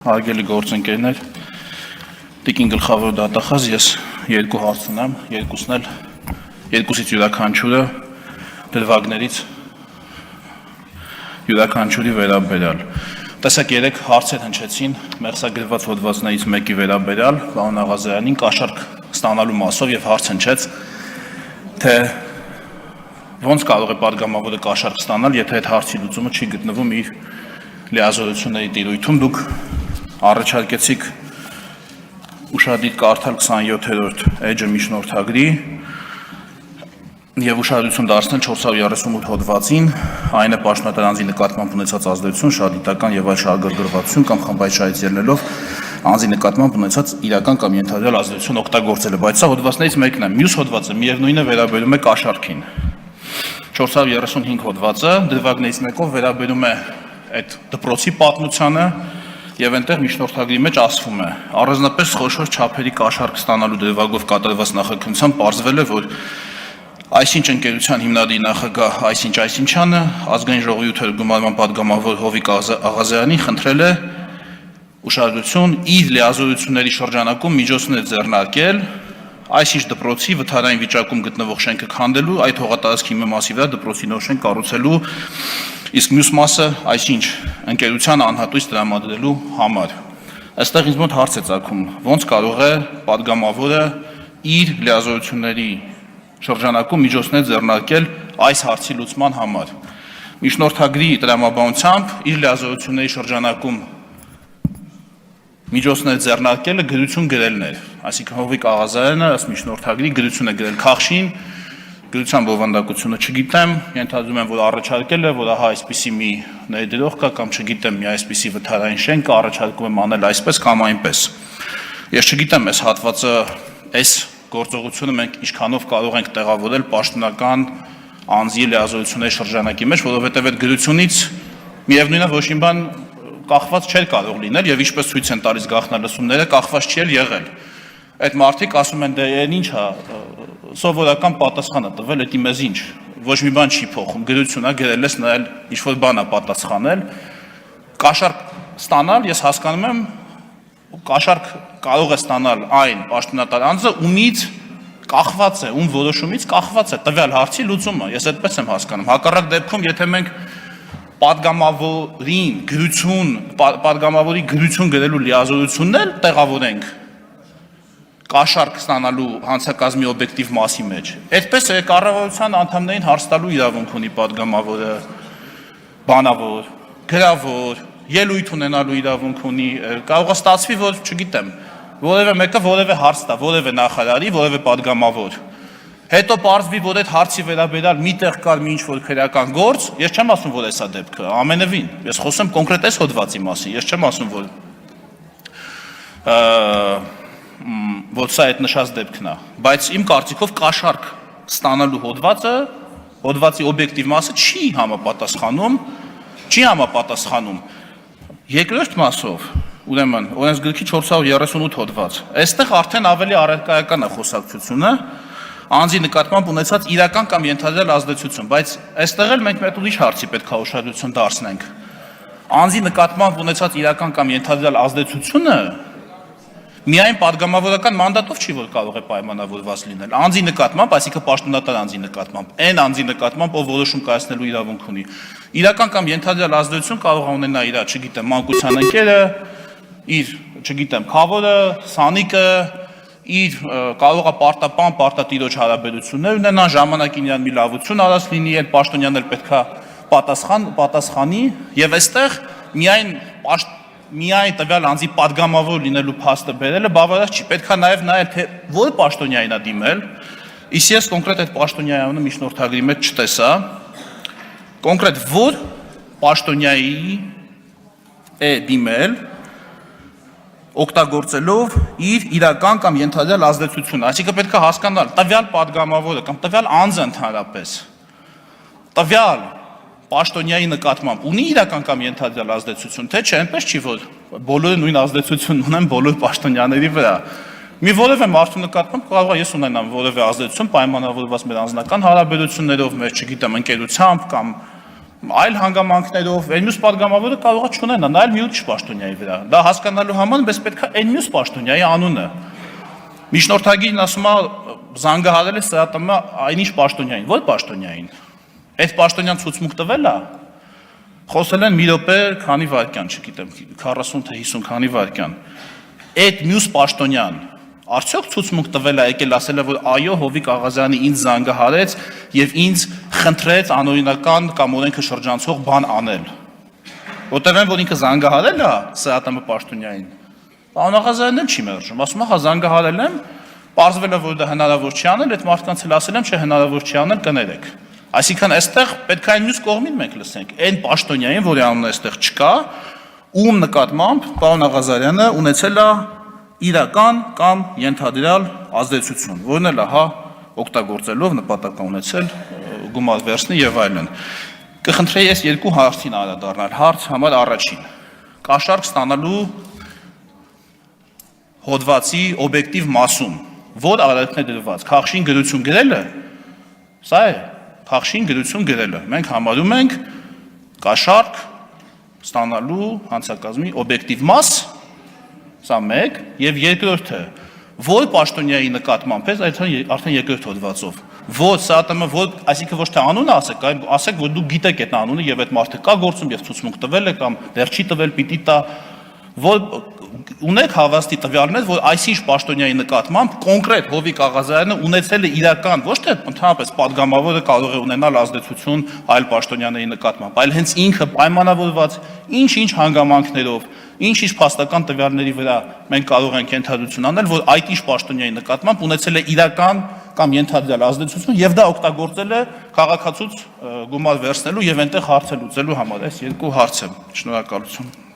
Հարգելի գործընկերներ, Տիկին գլխավոր դատախազ, ես երկու հարց ունեմ, երկուսից յուրաքանչյուրը դրվագներից յուրաքանչյուրի վերաբերյալ։ Տեսեք, 3 հարցեր հնչեցին մեղսագրված հոդվածներից մեկի վերաբերյալ, պարոն Աղազարյանին կաշառք ստանալու մասով եւ հարց հնչեց, թե ոնց կարող է պատգամավորը կաշառք ստանալ, եթե այդ հարցի լուծումը չի գտնվում իր լիազորությունների տիրույթում։ Դուք առաջարկեցիք ուշադիր կարդալ 27-րդ էջը միջնորդագրի եւ ուշադրություն դարձնել 438 հոդվածին, այն է պաշտոնատար անձի նկատմամբ ունեցած ազդեցություն, շահադիտական եւ այլ շահագրգռվածություն կամ խմբայցարից ելնելով անձի նկատմամբ ունեցած իրական կամ ենթադրյալ ազդեցություն օգտագործելը, բայց սա հոդվածներից մեկն է։ Մյուս հոդվածը միևնույնն է վերաբերում է կաշառքին։ 435 հոդվածը դրվագներից մեկով վերաբերում է այդ դպրոցի պատմությանը եւ այնտեղ միջնորդագրի մեջ ասվում է. առանձնապես խոշոր չափերի կաշառք ստանալու դրվագով կատարված նախաքննությամբ պարզվել է, որ այսինչ ընկերության հիմնադիր նախագահ այսինչյանը ազգային ժողովի թերգումարման պատգամավոր Հովիկ Աղազարյանին խնդրել է ուշադրություն իր լիազորությունների շրջանակում միջոցներ ձեռնարկել այսինչ դպրոցի վթարային վիճակում գտնվող շենքը քանդելու, այդ հողատարածքի մի մասի վրա դպրոցի նոր շենք կառուցելու, իսկ մյուս մասը այսինչ ընկերության անհատույց տրամադրելու համար։ Այստեղ ինձ մոտ հարց է ծագում, ոնց կարող է պատգամավորը իր լիազորությունների շրջանակում միջոցներ ձեռնարկել այս հարցի լուծման համար։ Միջնորդագրի տրամաբանությամբ իր լիազորությունների շրջանակում միջոցներ ձեռնարկելը գրություն գրելն էր, այսինքն Հովիկ Աղազարյանը ըստ միջնորդագրի գրություն է գրել Քաղշին, գրության բովանդակությունը չգիտեմ, ենթադրում եմ, որ առաջարկել է, որ ահա այսպիսի մի ներդրող կա կամ չգիտեմ, մի այսպիսի վթարային շենք կա, առաջարկում եմ անել այսպես կամ այնպես։ Ես չգիտեմ, այս հատվածը, այս գործողությունը մենք ինչքանով կարող ենք տեղավորել պաշտոնական անձի լիազորությունների շրջանակի մեջ, որովհետև այդ գրությունից միևնույնն է, ոչ մի բան կախված չէր կարող լինել եւ ինչպես ցույց են տալիս գաղտնալսումները, կախված չի եղել։ Այդ մարդիկ ասում են, դե ինչ է, սովորական պատասխան է տվել, դա մեզ ինչ, ոչ մի բան չի փոխում, գրություն է գրել ես նայել, ինչ որ բան է պատասխանել, կաշառք ստանալ, ես հասկանում եմ, կաշառք կարող է ստանալ այն պաշտոնատար անձը, ումից կախված է, ում որոշումից կախված է տվյալ հարցի լուծումը, ես այդպես եմ հասկանում։ Հակառակ դեպքում, եթե մենք պատգամավորի գրություն գրելու լիազորությունն էլ տեղավորենք կաշառք ստանալու հանցակազմի օբյեկտիվ մասի մեջ, այդպես է կառավարության անդամներին հարց տալու իրավունք ունի պատգամավորը, բանավոր, գրավոր, ելույթ ունենալու իրավունք ունի, կարող է ստացվի, որ չգիտեմ, որևէ մեկը որևէ հարց տա, որևէ նախարարի, որևէ պատգամավոր, հետո պարզվի, որ այդ հարցի վերաբերյալ միտեղ կար մի ինչ-որ քրեական գործ, ես չեմ ասում, որ էսա դեպքը, ամենևին, ես խոսեմ կոնկրետ այս հոդվածի մասին, ես չեմ ասում, որ սա այդ նշած դեպքն է, բայց իմ կարծիքով կաշառք ստանալու հոդվածի օբյեկտիվ մասը չի համապատասխանում, երկրորդ մասով, ուրեմն, օրենսգրքի 438 հոդված, այստեղ արդեն ավելի առարկայական է խոսակցությունը, անձի նկատմամբ ունեցած իրական կամ ենթադրյալ ազդեցություն, բայց այստեղ էլ մենք մեկ ուրիշ հարցի պետք է ուշադրություն դարձնենք։ Անձի նկատմամբ ունեցած իրական կամ ենթադրյալ ազդեցությունը միայն պատգամավորական մանդատով չի, որ կարող է պայմանավորված լինել։ Անձի նկատմամբ, այսինքն պաշտոնատար անձի նկատմամբ, այն անձի նկատմամբ, ով որոշում կայացնելու իրավունք ունի։ Իրական կամ ենթադրյալ ազդեցություն կարող է ունենալ իր, չգիտեմ, մանկության ընկերը, իր, չգիտեմ, քավորը, սանիկը, իր կարող է պարտապան, պարտատիրոջ հարաբերություններ ունենան, ժամանակին իրան մի լավություն արած լինի, այդ պաշտոնյան էլ պետքա պատասխանի, եւ այստեղ միայն տվյալ անձի պատգամավոր լինելու փաստը բերելը բավարար չի, պետքա նաեւ նայել, թե որ պաշտոնյային է դիմել, իսկ ես կոնկրետ այդ պաշտոնյայանը միջնորդագրի մեջ չտեսա, կոնկրետ որ պաշտոնյայի է դիմել օգտագործելով իր իրական կամ ենթադրյալ ազդեցությունը, այսինքն պետք է հասկանալ տվյալ պատգամավորը կամ տվյալ անձը ընդհանրապես տվյալ պաշտոնյայի նկատմամբ ունի իրական կամ ենթադրյալ ազդեցություն, թե չէ, այնպես չի, որ բոլորը նույն ազդեցությունն ունեն բոլոր պաշտոնյաների վրա։ Մի որևէ մարդու նկատմամբ կարող է ես ունենամ որևէ ազդեցություն պայմանավորված մեր անձնական հարաբերություններով, մեր, չգիտեմ, ընկերությամբ կամ այլ հանգամանքներով այն մյուս падգամավորը կարող է չունենա, նայել մի ուրիշ պաշտոնյայի վրա։ Դա հասկանալու համար պես պետք է այն մյուս պաշտոնյայի անունը։ Միջնորդագիրն ասում է զանգահարել է ՍԱՏՄ այնիշ պաշտոնյային, ո՞ր պաշտոնյային։ Այդ պաշտոնյան ցուցմունք տվել է։ Խոսել են մի րոպե, քանի վայրկյան, չգիտեմ, 40 թե 50 քանի վայրկյան։ Այդ մյուս պաշտոնյան արդյոք ցուցմունք տվել է, եկել ասել է, որ այո, Հովիկ Աղազյանը ինձ զանգահարեց եւ ինձ խնդրեց անօրինական կամ օրենքը շրջանցող բան անել։ Որտեղ են, որ ինքը զանգահարել է ՍԱՏՄ պաշտոնյային։ Պարոն Աղազյանն էլ չի մերժում, ասում է, հա զանգահարել եմ, պարզվել է, որ դա հնարավոր չի անել, այդ մարդկանց էլ ասել եմ, չէ հնարավոր չի անել, կներեք։ Այսինքն այստեղ պետք է այն մյուս կողմին մենք լսենք, այն պաշտոնյային, որի անունը այստեղ չկա, ում նկատմամբ պարոն Աղազարյանը ունեցել է իրական կամ ենթադրյալ ազդեցություն, որն էլ հա օգտագործելով նպատակ ունեցել գումար վերցնի եւ այլն։ Կխնդրեի ես երկու հարցին անդրադառնալ։ Հարց համար առաջին. կաշառք ստանալու հոդվածի օբյեկտիվ մասում, որ արարքն է դրված, քաղշին գրություն գրելը, սա է, քաղշին գրություն գրելը։ Մենք համարում ենք կաշառք ստանալու հանցակազմի օբյեկտիվ մաս, սա մեկ, եւ երկրորդը, որ պաշտոնյայի նկատմամբ է, արդեն երկրորդ հոդվածով, որ ՍԱՏՄ, որ, այսինքն ոչ թե անունը ասեք, այլ ասեք, որ դուք գիտեք այդ անունը եւ այդ մարդը կա գործում եւ ցուցմունք տվել է կամ դեռ չի տվել, պիտի տա, որ ունեք հավաստի տվյալներ, որ այսինչ պաշտոնյայի նկատմամբ կոնկրետ Հովիկ Աղազարյանը ունեցել է իրական, ոչ թե ընդհանրապես падգամավորը կարող է ունենալ ազդեցություն այլ պաշտոնյաների նկատմամբ, այլ հենց ինքը պայմանավորված ինչ-ինչ հանգամանքներով, ինչ-ինչ փաստական տվյալների վրա մենք կարող ենք ենթադրություն անել, որ այդ ինչ պաշտոնյայի նկատմամբ ունեցել է իրական կամ ենթադրյալ ազդեցություն եւ դա օգտագործել է քաղաքացուց գումար վերցնելու եւ այնտեղ հարցը լուծելու համար։ Այս երկու հարց է։ Շնորհակալություն։